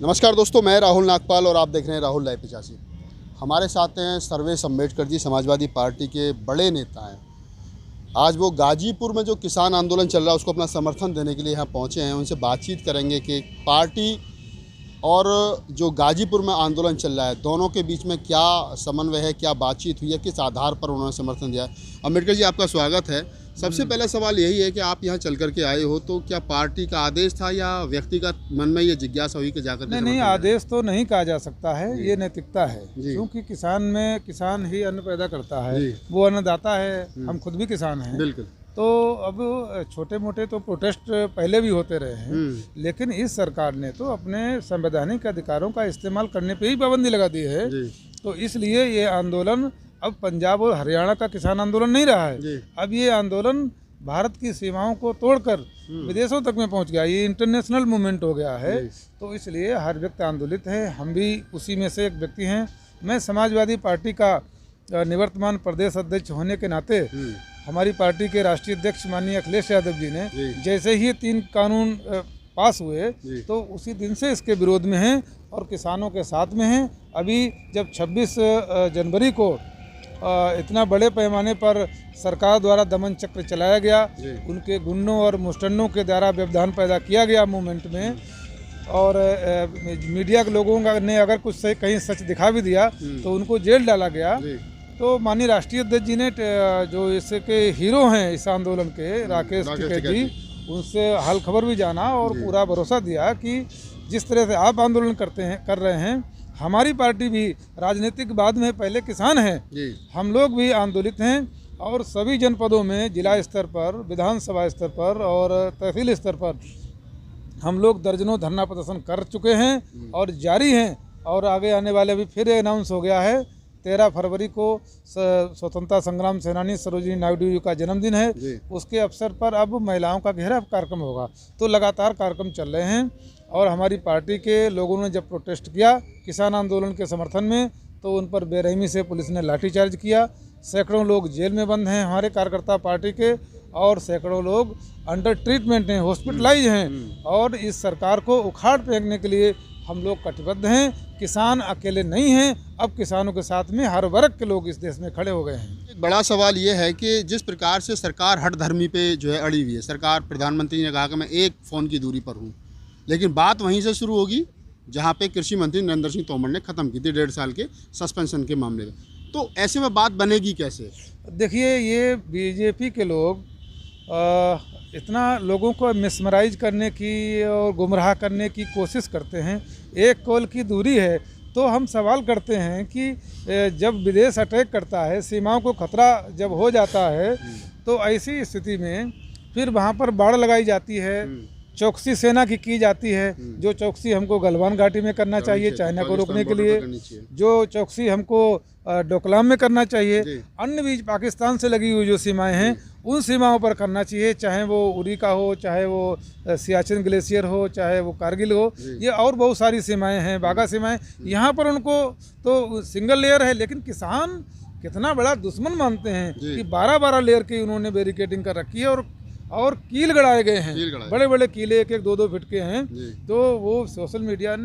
नमस्कार दोस्तों, मैं राहुल नागपाल और आप देख रहे हैं राहुल लाइव 85। हमारे साथ हैं सर्वेश अम्बेडकर जी, समाजवादी पार्टी के बड़े नेता हैं। आज वो गाजीपुर में जो किसान आंदोलन चल रहा है उसको अपना समर्थन देने के लिए यहाँ पहुँचे हैं। उनसे बातचीत करेंगे कि पार्टी और जो गाजीपुर में आंदोलन चल रहा है दोनों के बीच में क्या समन्वय है, क्या बातचीत हुई है, किस आधार पर उन्होंने समर्थन दिया है। अम्बेडकर जी, आपका स्वागत है। सबसे पहला सवाल यही है कि आप यहाँ चल करके आए हो, तो क्या पार्टी का आदेश था या व्यक्तिगत मन में ये जिज्ञासा हुई कि जाकर के नहीं, आदेश तो नहीं कहा जा सकता है, ये नैतिकता है। क्योंकि किसान ही अन्न पैदा करता है, वो अन्नदाता है। हम खुद भी किसान हैं। बिल्कुल। तो अब छोटे मोटे तो प्रोटेस्ट पहले भी होते रहे हैं, लेकिन इस सरकार ने तो अपने संवैधानिक अधिकारों का इस्तेमाल करने पे ही पाबंदी लगा दी है। तो इसलिए ये आंदोलन अब पंजाब और हरियाणा का किसान आंदोलन नहीं रहा है। अब ये आंदोलन भारत की सीमाओं को तोड़कर विदेशों तक में पहुंच गया, ये इंटरनेशनल मूवमेंट हो गया है। तो इसलिए हर व्यक्ति आंदोलित है, हम भी उसी में से एक व्यक्ति हैं। मैं समाजवादी पार्टी का निवर्तमान प्रदेश अध्यक्ष होने के नाते हमारी पार्टी के राष्ट्रीय अध्यक्ष माननीय अखिलेश यादव जी ने जैसे ही 3 कानून पास हुए तो उसी दिन से इसके विरोध में हैं और किसानों के साथ में हैं। अभी जब 26 जनवरी को इतना बड़े पैमाने पर सरकार द्वारा दमन चक्र चलाया गया, उनके गुंडों और मुस्टंडों के द्वारा व्यवधान पैदा किया गया मूवमेंट में, और मीडिया के लोगों ने अगर कुछ से कहीं सच दिखा भी दिया तो उनको जेल डाला गया। तो माननीय राष्ट्रीय अध्यक्ष जी ने जो इसके हीरो हैं इस आंदोलन के, राकेश टिकैत जी, उनसे हाल खबर भी जाना और पूरा भरोसा दिया कि जिस तरह से आप आंदोलन कर रहे हैं, हमारी पार्टी भी राजनीतिक बाद में पहले किसान हैं, हम लोग भी आंदोलित हैं। और सभी जनपदों में जिला स्तर पर, विधानसभा स्तर पर और तहसील स्तर पर हम लोग दर्जनों धरना प्रदर्शन कर चुके हैं और जारी हैं। और आगे आने वाले भी फिर अनाउंस हो गया है, 13 फरवरी को स्वतंत्रता संग्राम सेनानी सरोजिनी नायडू जी का जन्मदिन है। उसके अवसर पर अब महिलाओं का घेराव कार्यक्रम होगा। तो लगातार कार्यक्रम चल रहे हैं और हमारी पार्टी के लोगों ने जब प्रोटेस्ट किया किसान आंदोलन के समर्थन में, तो उन पर बेरहमी से पुलिस ने लाठीचार्ज किया। सैकड़ों लोग जेल में बंद हैं हमारे कार्यकर्ता पार्टी के, और सैकड़ों लोग अंडर ट्रीटमेंट हैं, हॉस्पिटलाइज हैं। और इस सरकार को उखाड़ फेंकने के लिए हम लोग कटिबद्ध हैं। किसान अकेले नहीं हैं, अब किसानों के साथ में हर वर्ग के लोग इस देश में खड़े हो गए हैं। एक बड़ा सवाल ये है कि जिस प्रकार से सरकार हठधर्मी पे जो है अड़ी हुई है, सरकार, प्रधानमंत्री ने कहा कि मैं 1 फ़ोन की दूरी पर हूँ, लेकिन बात वहीं से शुरू होगी जहाँ पे कृषि मंत्री नरेंद्र सिंह तोमर ने ख़त्म की थी 1.5 साल के सस्पेंशन के मामले में। तो ऐसे में बात बनेगी कैसे? देखिए, ये बीजेपी के लोग इतना लोगों को मिसमराइज करने की और गुमराह करने की कोशिश करते हैं। 1 कॉल की दूरी है तो हम सवाल करते हैं कि जब विदेश अटैक करता है, सीमाओं को खतरा जब हो जाता है, तो ऐसी स्थिति में फिर वहाँ पर बाड़ लगाई जाती है, चौकसी सेना की जाती है। जो चौकसी हमको गलवान घाटी में करना चाहिए चाइना को रोकने के लिए, जो चौकसी हमको डोकलाम में करना चाहिए, अन्य भी पाकिस्तान से लगी हुई जो सीमाएं हैं उन सीमाओं पर करना चाहिए, चाहे वो उरी का हो, चाहे वो सियाचिन ग्लेशियर हो, चाहे वो कारगिल हो, ये और बहुत सारी सीमाएं हैं, बाघा सीमाएं। यहाँ पर उनको तो सिंगल लेयर है, लेकिन किसान कितना बड़ा दुश्मन मानते हैं कि 12-12 लेयर की उन्होंने बैरिकेडिंग कर रखी है और कील गड़ाए गए हैं, बड़े बड़े कीले 1-1, 2-2 फीट के हैं। तो वो सोशल मीडिया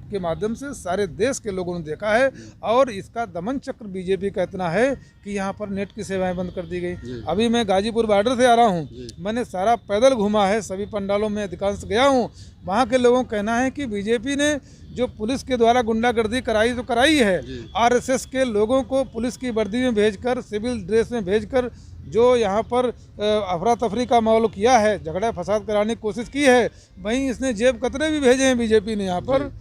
के माध्यम से सारे देश के लोगों ने देखा है। और इसका दमन चक्र बीजेपी का इतना है कि यहाँ पर नेट की सेवाएं बंद कर दी गई। अभी मैं गाजीपुर बॉर्डर से आ रहा हूँ, मैंने सारा पैदल घूमा है, सभी पंडालों में अधिकांश गया हूँ। वहाँ के लोगों का कहना है कि बीजेपी ने जो पुलिस के द्वारा गुंडागर्दी कराई तो कराई है, आरएसएस के लोगों को पुलिस की वर्दी में भेजकर, सिविल ड्रेस में भेजकर जो यहाँ पर अफरा तफरी का माहौल किया है, झगड़ा फसाद कराने की कोशिश की है। वहीं इसने जेब कतरे भी भेजे हैं, बीजेपी ने यहाँ पर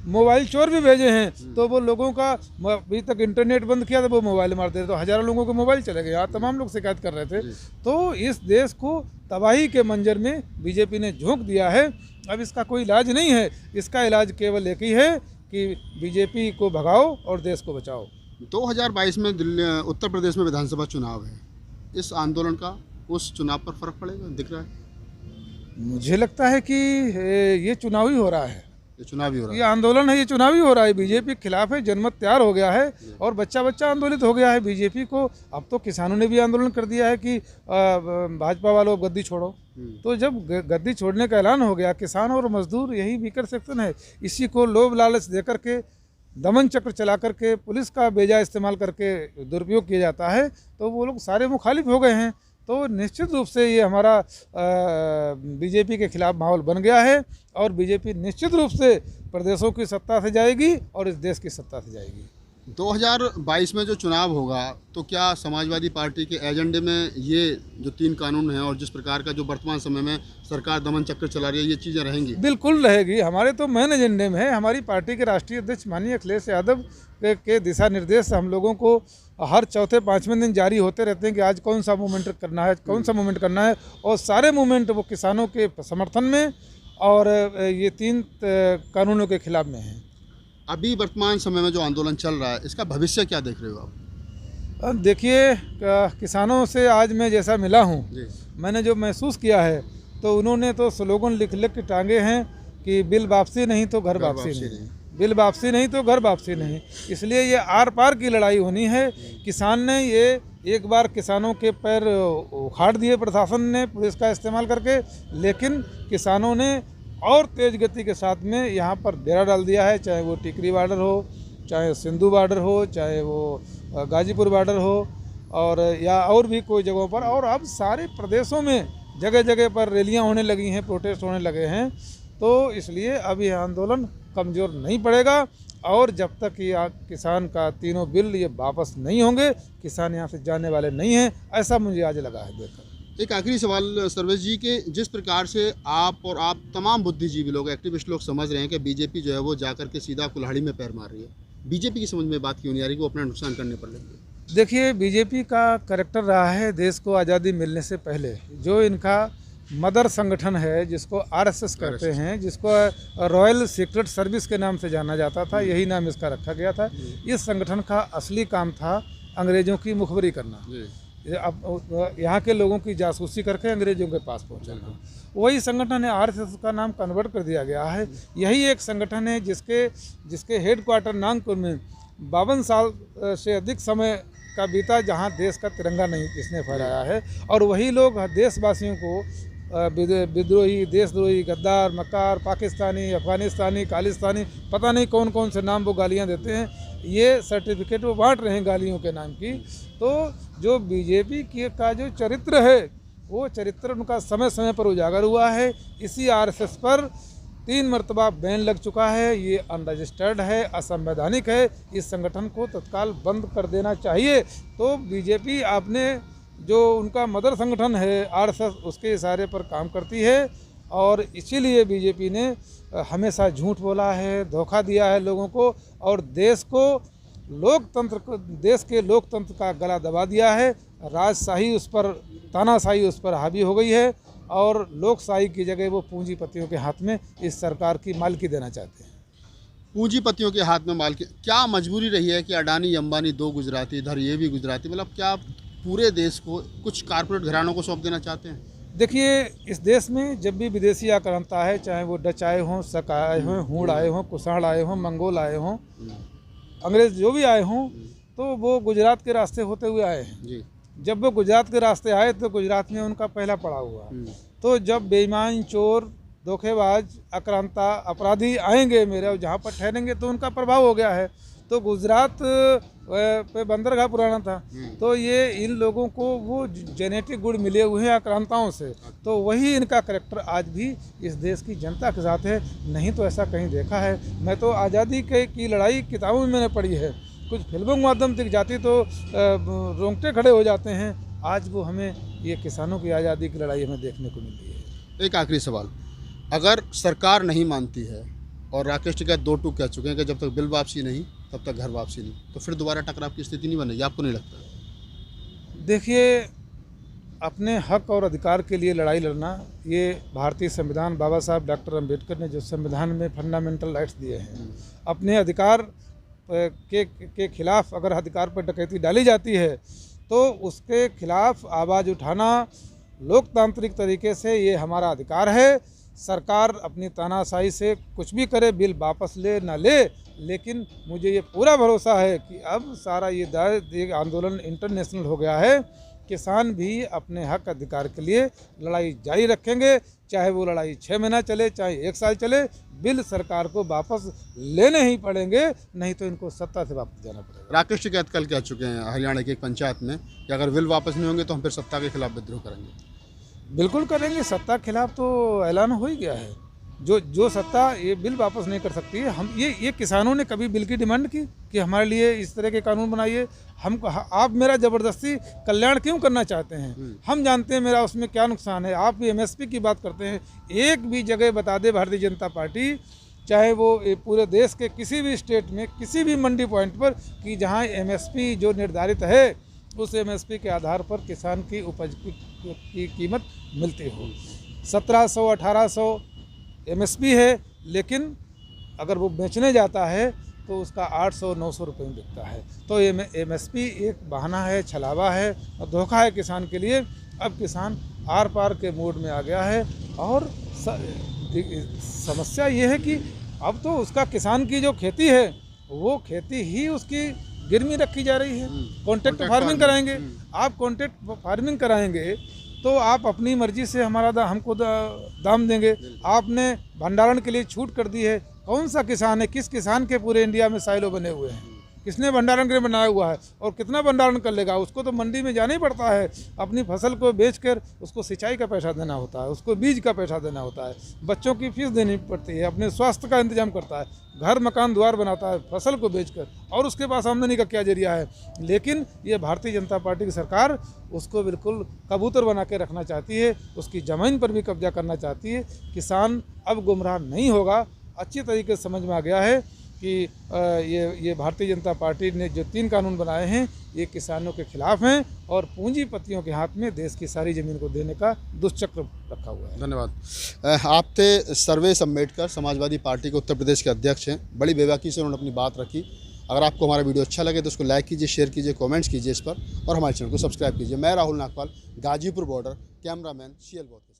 मोबाइल चोर भी भेजे हैं। तो वो लोगों का अभी तक इंटरनेट बंद किया था, वो मोबाइल मारते थे, तो हज़ारों लोगों के मोबाइल चले गए। यहाँ तमाम लोग शिकायत कर रहे थे। तो इस देश को तबाही के मंजर में बीजेपी ने झोंक दिया है। अब इसका कोई इलाज नहीं है, इसका इलाज केवल एक ही है कि बीजेपी को भगाओ और देश को बचाओ। 2022 में उत्तर प्रदेश में विधानसभा चुनाव है, इस आंदोलन का उस चुनाव पर फर्क पड़ेगा, दिख रहा है? मुझे लगता है कि ये चुनावी हो रहा है, ये चुनावी हो रहा है, ये आंदोलन है, ये चुनावी हो रहा है। बीजेपी के खिलाफ है, जनमत तैयार हो गया है और बच्चा बच्चा आंदोलित हो गया है बीजेपी को। अब तो किसानों ने भी आंदोलन कर दिया है कि भाजपा वालों गद्दी छोड़ो। तो जब गद्दी छोड़ने का ऐलान हो गया, किसान और मजदूर यही वीकर सेक्शन है, इसी को लोभ लालच दे करके, दमन चक्र चला करके, पुलिस का बेजा इस्तेमाल करके दुरुपयोग किया जाता है, तो वो लोग सारे मुखालिफ हो गए हैं। तो निश्चित रूप से ये हमारा बीजेपी के खिलाफ माहौल बन गया है और बीजेपी निश्चित रूप से प्रदेशों की सत्ता से जाएगी और इस देश की सत्ता से जाएगी। 2022 में जो चुनाव होगा तो क्या समाजवादी पार्टी के एजेंडे में ये जो 3 कानून हैं और जिस प्रकार का जो वर्तमान समय में सरकार दमन चक्र चला रही है, ये चीज़ें रहेंगी? बिल्कुल रहेगी। हमारे तो मेन एजेंडे में है। हमारी पार्टी के राष्ट्रीय अध्यक्ष माननीय अखिलेश यादव के दिशा निर्देश हम लोगों को हर चौथे 5वें दिन जारी होते रहते हैं कि आज कौन सा मूवमेंट करना है, कौन सा मूवमेंट करना है, और सारे मूवमेंट वो किसानों के समर्थन में और ये 3 कानूनों के खिलाफ में हैं। अभी वर्तमान समय में जो आंदोलन चल रहा है, इसका भविष्य क्या देख रहे हो आप? देखिए, किसानों से आज मैं जैसा मिला हूँ, मैंने जो महसूस किया है, तो उन्होंने तो स्लोगन लिख लिख के टांगे हैं कि बिल वापसी नहीं तो घर वापसी नहीं, बिल वापसी नहीं तो घर वापसी नहीं। इसलिए ये आर पार की लड़ाई होनी है। किसान ने ये एक बार किसानों के पैर उखाड़ दिए प्रशासन ने पुलिस का इस्तेमाल करके, लेकिन किसानों ने और तेज़ गति के साथ में यहाँ पर डेरा डाल दिया है, चाहे वो टिकरी बॉर्डर हो, चाहे सिंधु बॉर्डर हो, चाहे वो गाजीपुर बॉर्डर हो, और या और भी कोई जगहों पर। और अब सारे प्रदेशों में जगह जगह पर रैलियाँ होने लगी हैं, प्रोटेस्ट होने लगे हैं। तो इसलिए अब यह आंदोलन कमज़ोर नहीं पड़ेगा और जब तक ये किसान का 3 बिल ये वापस नहीं होंगे, किसान यहाँ से जाने वाले नहीं हैं, ऐसा मुझे आज लगा है देखकर। एक आखिरी सवाल सर्वेश जी के, जिस प्रकार से आप और आप तमाम बुद्धिजीवी लोग, एक्टिविस्ट लोग समझ रहे हैं कि बीजेपी जो है वो जाकर के सीधा कुल्हाड़ी में पैर मार रही है, बीजेपी की समझ में बात क्यों नहीं आ रही कि वो अपना नुकसान करने पर लगे? देखिए, बीजेपी का कैरेक्टर रहा है देश को आज़ादी मिलने से पहले, जो इनका मदर संगठन है, जिसको आरएसएस कहते हैं, जिसको रॉयल सीक्रेट सर्विस के नाम से जाना जाता था, यही नाम इसका रखा गया था। इस संगठन का असली काम था अंग्रेज़ों की मुखबरी करना, अब यहाँ के लोगों की जासूसी करके अंग्रेजों के पास पहुँचाना। वही संगठन है, आरएसएस का नाम कन्वर्ट कर दिया गया है। यही एक संगठन है जिसके हेडक्वार्टर नागपुर में 52 साल से अधिक समय का बीता, जहाँ देश का तिरंगा नहीं किसने फहराया है। और वही लोग देशवासियों को विद्रोही, देशद्रोही, गद्दार, मक्कार, पाकिस्तानी, अफगानिस्तानी, खालिस्तानी, पता नहीं कौन कौन से नाम वो गालियाँ देते हैं, ये सर्टिफिकेट वो बांट रहे हैं गालियों के नाम की। तो जो बीजेपी का जो चरित्र है, वो चरित्र उनका समय समय पर उजागर हुआ है। इसी आरएसएस पर 3 मरतबा बैन लग चुका है। ये अनरजिस्टर्ड है, असंवैधानिक है। इस संगठन को तत्काल बंद कर देना चाहिए। तो बीजेपी आपने जो उनका मदर संगठन है आरएसएस, उसके इशारे पर काम करती है और इसीलिए बीजेपी ने हमेशा झूठ बोला है, धोखा दिया है लोगों को और देश के लोकतंत्र का गला दबा दिया है। राजशाही उस पर, तानाशाही उस पर हावी हो गई है और लोकशाही की जगह वो पूंजीपतियों के हाथ में इस सरकार की मालिकी देना चाहते हैं। पूंजीपतियों के हाथ में मालिकी, क्या मजबूरी रही है कि अडानी अंबानी 2 गुजराती, इधर ये भी गुजराती, मतलब क्या पूरे देश को कुछ कारपोरेट घरानों को सौंप देना चाहते हैं? देखिए, इस देश में जब भी विदेशी आक्रांता है, चाहे वो डच आए हों, शक आए हों, हूण आए हों, कुषाण आए हों, मंगोल आए हों, अंग्रेज जो भी आए हों, तो वो गुजरात के रास्ते होते हुए आए हैं जी। जब वो गुजरात के रास्ते आए तो गुजरात में उनका पहला पड़ाव हुआ। तो जब बेईमान, चोर, धोखेबाज, आक्रांता, अपराधी आएंगे मेरे और जहाँ पर ठहरेंगे तो उनका प्रभाव हो गया है। तो गुजरात पे बंदरगाह पुराना था, तो ये इन लोगों को वो जेनेटिक गुण मिले हुए हैं आक्रांताओं से। तो वही इनका करैक्टर आज भी इस देश की जनता के साथ है, नहीं तो ऐसा कहीं देखा है। मैं तो आज़ादी की लड़ाई किताबों में मैंने पढ़ी है, कुछ फिल्मों के माध्यम से जाती तो रोंगटे खड़े हो जाते हैं। आज वो हमें ये किसानों की आज़ादी की लड़ाई हमें देखने को मिल रही है। एक आखिरी सवाल, अगर सरकार नहीं मानती है और राकेश टिकैत 2 टूक कह चुके हैं कि जब तक बिल वापसी नहीं तब तक घर वापसी नहीं, तो फिर दोबारा टकराव की स्थिति नहीं बनेगी, आपको नहीं लगता? देखिए, अपने हक और अधिकार के लिए लड़ाई लड़ना, ये भारतीय संविधान, बाबा साहब डॉक्टर अम्बेडकर ने जो संविधान में फंडामेंटल राइट्स दिए हैं, अपने अधिकार के खिलाफ अगर अधिकार पर डकैती डाली जाती है तो उसके खिलाफ आवाज़ उठाना लोकतांत्रिक तरीके से ये हमारा अधिकार है। सरकार अपनी तानाशाही से कुछ भी करे, बिल वापस ले ना ले, लेकिन मुझे ये पूरा भरोसा है कि अब सारा ये आंदोलन इंटरनेशनल हो गया है किसान भी अपने हक अधिकार के लिए लड़ाई जारी रखेंगे, चाहे वो लड़ाई 6 महीना चले, चाहे 1 साल चले। बिल सरकार को वापस लेने ही पड़ेंगे, नहीं तो इनको सत्ता से वापस जाना पड़ेगा। राकेश टिकैत कल कह चुके हैं हरियाणा की एक पंचायत में कि अगर बिल वापस नहीं होंगे तो हम फिर सत्ता के खिलाफ विद्रोह करेंगे। बिल्कुल करेंगे, सत्ता के खिलाफ तो ऐलान हो ही गया है। जो सत्ता ये बिल वापस नहीं कर सकती है। हम ये किसानों ने कभी बिल की डिमांड की कि हमारे लिए इस तरह के कानून बनाइए, हम आप मेरा ज़बरदस्ती कल्याण क्यों करना चाहते हैं? हम जानते हैं मेरा उसमें क्या नुकसान है। आप भी एमएसपी की बात करते हैं, एक भी जगह बता दे भारतीय जनता पार्टी, चाहे वो पूरे देश के किसी भी स्टेट में किसी भी मंडी पॉइंट पर, कि जहाँ एमएसपी जो निर्धारित है उस एमएसपी के आधार पर किसान की उपज की कीमत मिलती हो। 1700-1800 एमएसपी है, लेकिन अगर वो बेचने जाता है तो उसका 800-900 रुपये में बिकता है। तो एमएसपी एक बहाना है, छलावा है और धोखा है किसान के लिए। अब किसान आर पार के मोड में आ गया है और समस्या ये है कि अब तो उसका किसान की जो खेती है वो खेती ही उसकी गिरवी रखी जा रही है। कॉन्ट्रैक्ट फार्मिंग कराएंगे, आप कॉन्ट्रैक्ट फार्मिंग कराएंगे तो आप अपनी मर्जी से हमको दाम देंगे। आपने भंडारण के लिए छूट कर दी है। कौन सा किसान है, किस किसान के पूरे इंडिया में साइलो बने हुए हैं? किसने भंडारण के लिए बनाया हुआ है? और कितना भंडारण कर लेगा? उसको तो मंडी में जाना ही पड़ता है, अपनी फसल को बेचकर उसको सिंचाई का पैसा देना होता है, उसको बीज का पैसा देना होता है, बच्चों की फीस देनी पड़ती है, अपने स्वास्थ्य का इंतजाम करता है, घर मकान द्वार बनाता है फसल को बेचकर, और उसके पास आमदनी का क्या जरिया है? लेकिन ये भारतीय जनता पार्टी की सरकार उसको बिल्कुल कबूतर बना के रखना चाहती है, उसकी ज़मीन पर भी कब्जा करना चाहती है। किसान अब गुमराह नहीं होगा, अच्छी तरीके से समझ में आ गया है कि ये भारतीय जनता पार्टी ने जो 3 कानून बनाए हैं ये किसानों के खिलाफ हैं और पूंजीपतियों के हाथ में देश की सारी ज़मीन को देने का दुष्चक्र रखा हुआ है। धन्यवाद। आप थे सर्वेश अम्बेडकर, समाजवादी पार्टी के उत्तर प्रदेश के अध्यक्ष हैं। बड़ी बेबाकी से उन्होंने अपनी बात रखी। अगर आपको हमारा वीडियो अच्छा लगे तो उसको लाइक कीजिए, शेयर कीजिए, कमेंट्स कीजिए इस पर, और हमारे चैनल को सब्सक्राइब कीजिए। मैं Rahul Nagpal, Ghazipur border, cameraman CL।